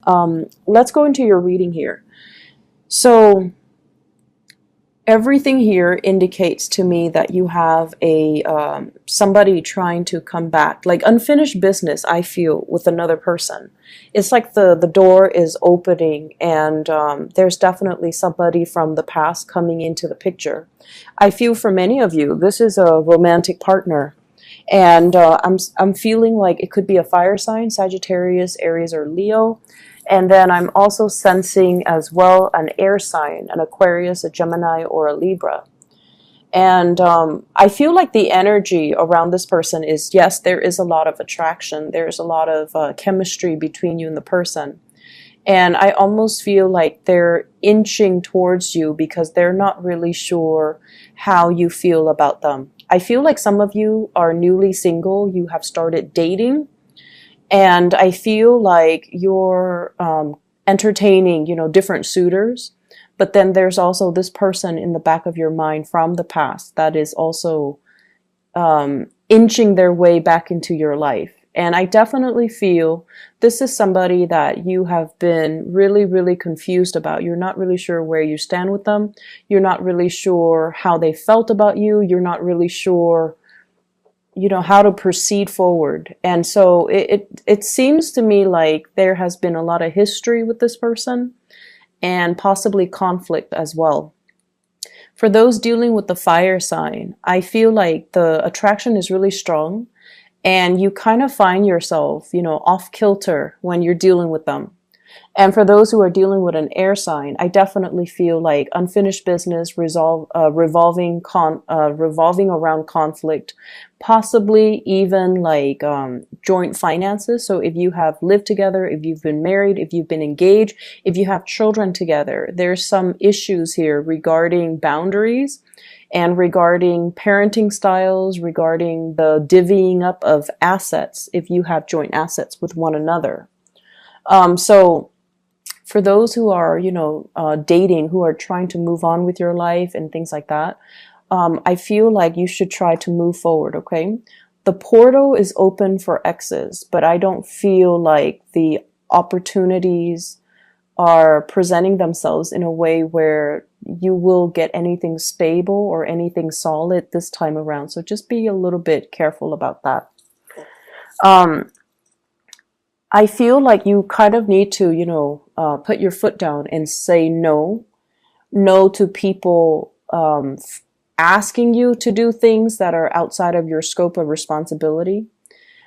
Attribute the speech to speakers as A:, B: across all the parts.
A: Let's go into your reading here. So everything here indicates to me that you have a somebody trying to come back, like unfinished business. I feel with another person, it's like the door is opening, and there's definitely somebody from the past coming into the picture. I feel for many of you, this is a romantic partner, and I'm feeling like it could be a fire sign, Sagittarius, Aries, or Leo. And then I'm also sensing as well an air sign, an Aquarius, a Gemini, or a Libra. And I feel like the energy around this person is, yes, there is a lot of attraction. There's a lot of chemistry between you and the person. And I almost feel like they're inching towards you because they're not really sure how you feel about them. I feel like some of you are newly single. You have started dating. And I feel like you're entertaining, different suitors. But then there's also this person in the back of your mind from the past that is also inching their way back into your life. And I definitely feel this is somebody that you have been really, really confused about. You're not really sure where you stand with them. You're not really sure how they felt about you. You're not really sure how to proceed forward. And so it seems to me like there has been a lot of history with this person and possibly conflict as well. For those dealing with the fire sign, I feel like the attraction is really strong and you kind of find yourself, off kilter when you're dealing with them. And for those who are dealing with an air sign, I definitely feel like unfinished business revolving around conflict, possibly even like joint finances. So if you have lived together, if you've been married, if you've been engaged, if you have children together, there's some issues here regarding boundaries and regarding parenting styles, regarding the divvying up of assets if you have joint assets with one another. So for those who are, dating, who are trying to move on with your life and things like that, I feel like you should try to move forward, okay? The portal is open for exes, but I don't feel like the opportunities are presenting themselves in a way where you will get anything stable or anything solid this time around. So just be a little bit careful about that. I feel like you kind of need to, put your foot down and say no to people asking you to do things that are outside of your scope of responsibility.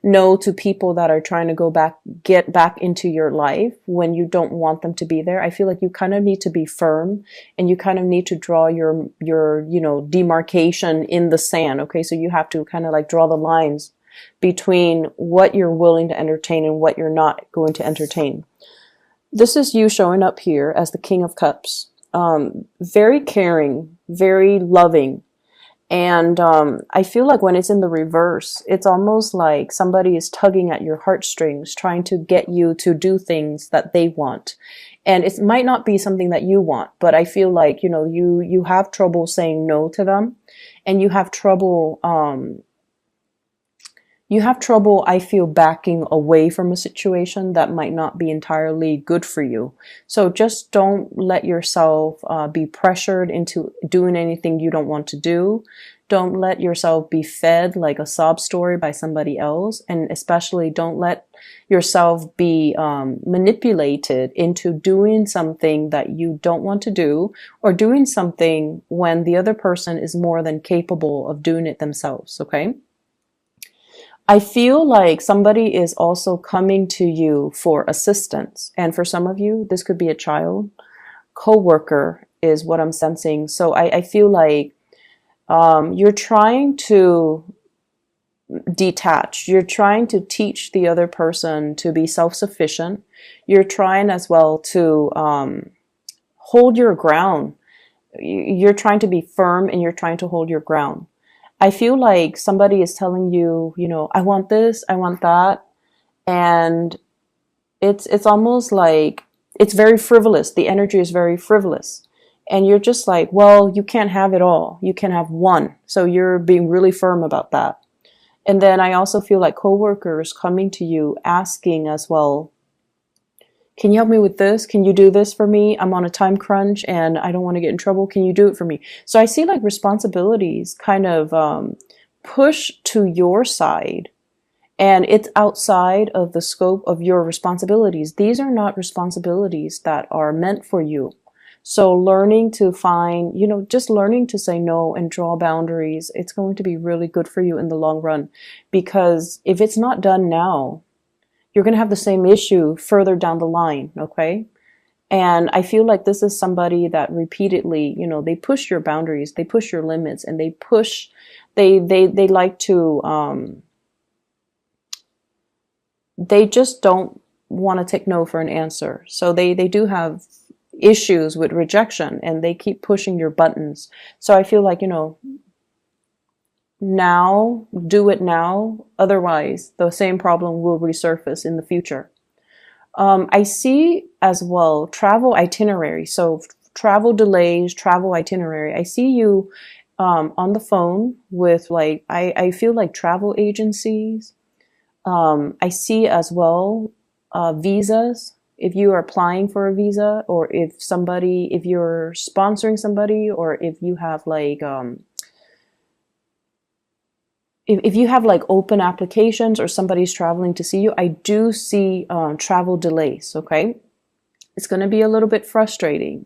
A: No to people that are trying to get back into your life when you don't want them to be there. I feel like you kind of need to be firm and you kind of need to draw your demarcation in the sand. Okay. So you have to kind of like draw the lines between what you're willing to entertain and what you're not going to entertain. This is you showing up here as the King of Cups. Very caring, very loving. And I feel like when it's in the reverse, it's almost like somebody is tugging at your heartstrings, trying to get you to do things that they want. And it might not be something that you want, but I feel like, you have trouble saying no to them, and you have trouble, I feel, backing away from a situation that might not be entirely good for you. So just don't let yourself be pressured into doing anything you don't want to do. Don't let yourself be fed like a sob story by somebody else. And especially don't let yourself be manipulated into doing something that you don't want to do, or doing something when the other person is more than capable of doing it themselves, okay? I feel like somebody is also coming to you for assistance. And for some of you, this could be a child, co-worker is what I'm sensing. So I feel like you're trying to detach. You're trying to teach the other person to be self-sufficient. You're trying as well to hold your ground. You're trying to be firm and you're trying to hold your ground. I feel like somebody is telling you, I want this, I want that. And it's almost like it's very frivolous. The energy is very frivolous. And you're just like, well, you can't have it all. You can have one. So you're being really firm about that. And then I also feel like coworkers coming to you asking as well, Can you help me with this? Can you do this for me? I'm on a time crunch and I don't want to get in trouble. Can you do it for me? So I see like responsibilities kind of push to your side, and it's outside of the scope of your responsibilities. These are not responsibilities that are meant for you. So learning to find, just learning to say no and draw boundaries, it's going to be really good for you in the long run. Because if it's not done now, you're going to have the same issue further down the line, okay? And I feel like this is somebody that repeatedly, they push your boundaries, they push your limits, and they like to, they just don't want to take no for an answer. So they do have issues with rejection, and they keep pushing your buttons. So I feel like, now, do it now. Otherwise, the same problem will resurface in the future. I see as well travel itinerary. So travel delays, travel itinerary. I see you on the phone with like, I feel like travel agencies. I see as well visas. If you are applying for a visa, or if you're sponsoring somebody, or if you have like, if you have like open applications or somebody's traveling to see you, I do see travel delays, okay? It's going to be a little bit frustrating.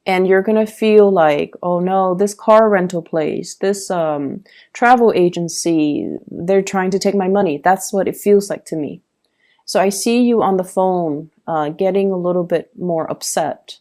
A: And you're going to feel like, oh no, this car rental place, this travel agency, they're trying to take my money. That's what it feels like to me. So I see you on the phone getting a little bit more upset.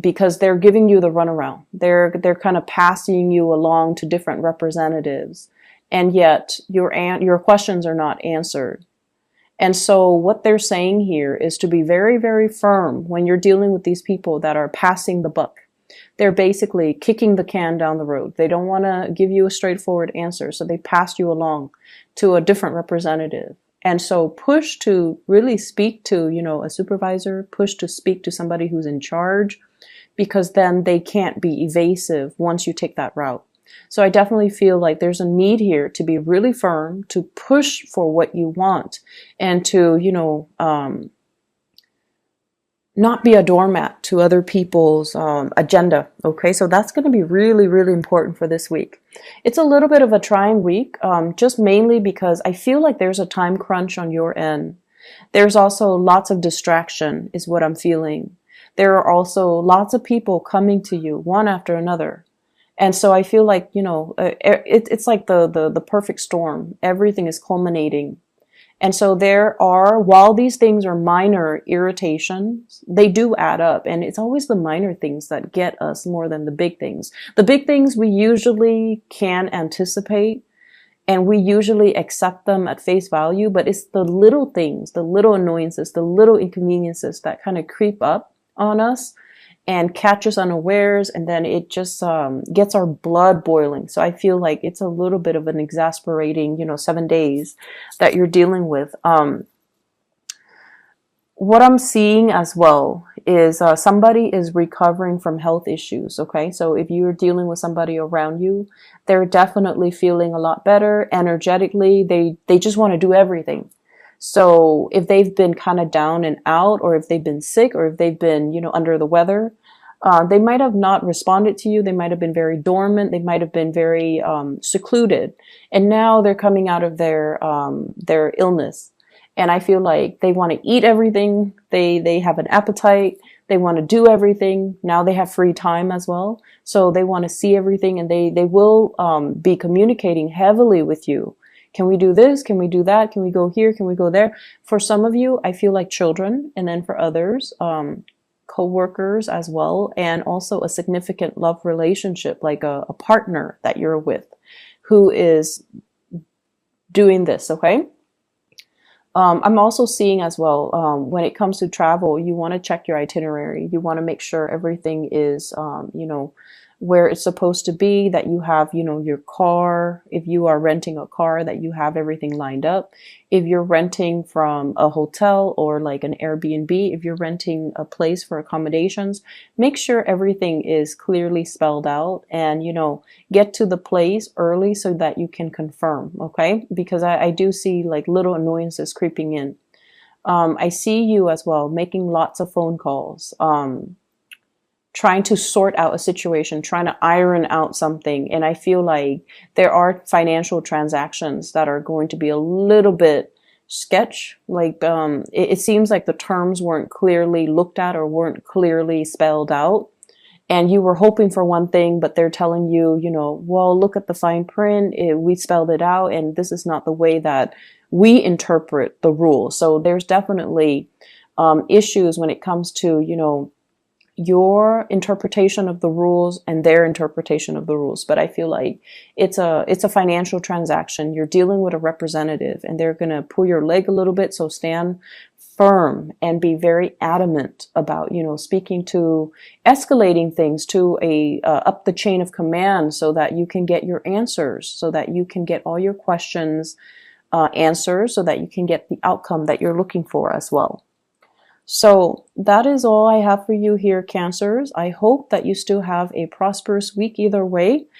A: Because they're giving you the runaround. They're kind of passing you along to different representatives, and yet your questions are not answered. And so what they're saying here is to be very, very firm when you're dealing with these people that are passing the buck. They're basically kicking the can down the road. They don't want to give you a straightforward answer, so they pass you along to a different representative. And so push to really speak to, a supervisor, push to speak to somebody who's in charge, because then they can't be evasive once you take that route. So I definitely feel like there's a need here to be really firm, to push for what you want, and to, not be a doormat to other people's agenda. Okay, so that's going to be really, really important for this week. It's a little bit of a trying week, just mainly because I feel like there's a time crunch on your end. There's also lots of distraction is what I'm feeling. There are also lots of people coming to you one after another. And so I feel like, it's like the perfect storm. Everything is culminating. And so while these things are minor irritations, they do add up. And it's always the minor things that get us more than the big things. The big things we usually can anticipate, and we usually accept them at face value, but it's the little things, the little annoyances, the little inconveniences that kind of creep up on us and catch us unawares, and then it just gets our blood boiling. So I feel like it's a little bit of an exasperating, 7 days that you're dealing with. What I'm seeing as well is somebody is recovering from health issues, okay? So if you're dealing with somebody around you, they're definitely feeling a lot better energetically. They just want to do everything. So if they've been kind of down and out, or if they've been sick, or if they've been, under the weather, they might have not responded to you. They might have been very dormant. They might have been very secluded. And now they're coming out of their illness. And I feel like they want to eat everything. They have an appetite. They want to do everything. Now they have free time as well. So they want to see everything, and they will be communicating heavily with you. Can we do this? Can we do that? Can we go here? Can we go there? For some of you, I feel like children. And then for others, co-workers as well. And also a significant love relationship, like a partner that you're with who is doing this, okay? I'm also seeing as well, when it comes to travel, you want to check your itinerary. You want to make sure everything is, where it's supposed to be, that you have, your car. If you are renting a car, that you have everything lined up. If you're renting from a hotel or like an Airbnb, if you're renting a place for accommodations, make sure everything is clearly spelled out, and, get to the place early so that you can confirm, okay? Because I do see like little annoyances creeping in. I see you as well making lots of phone calls, trying to sort out a situation, trying to iron out something. And I feel like there are financial transactions that are going to be a little bit sketch. Like, it seems like the terms weren't clearly looked at or weren't clearly spelled out. And you were hoping for one thing, but they're telling you, you know, well, look at the fine print. We spelled it out, and this is not the way that we interpret the rules. So there's definitely issues when it comes to, you know, your interpretation of the rules and their interpretation of the rules. But I feel like it's a financial transaction. You're dealing with a representative, and they're going to pull your leg a little bit. So stand firm and be very adamant about, you know, speaking to, escalating things to a up the chain of command, so that you can get your answers, so that you can get all your questions answered, so that you can get the outcome that you're looking for as well. So that is all I have for you here, Cancers. I hope that you still have a prosperous week either way.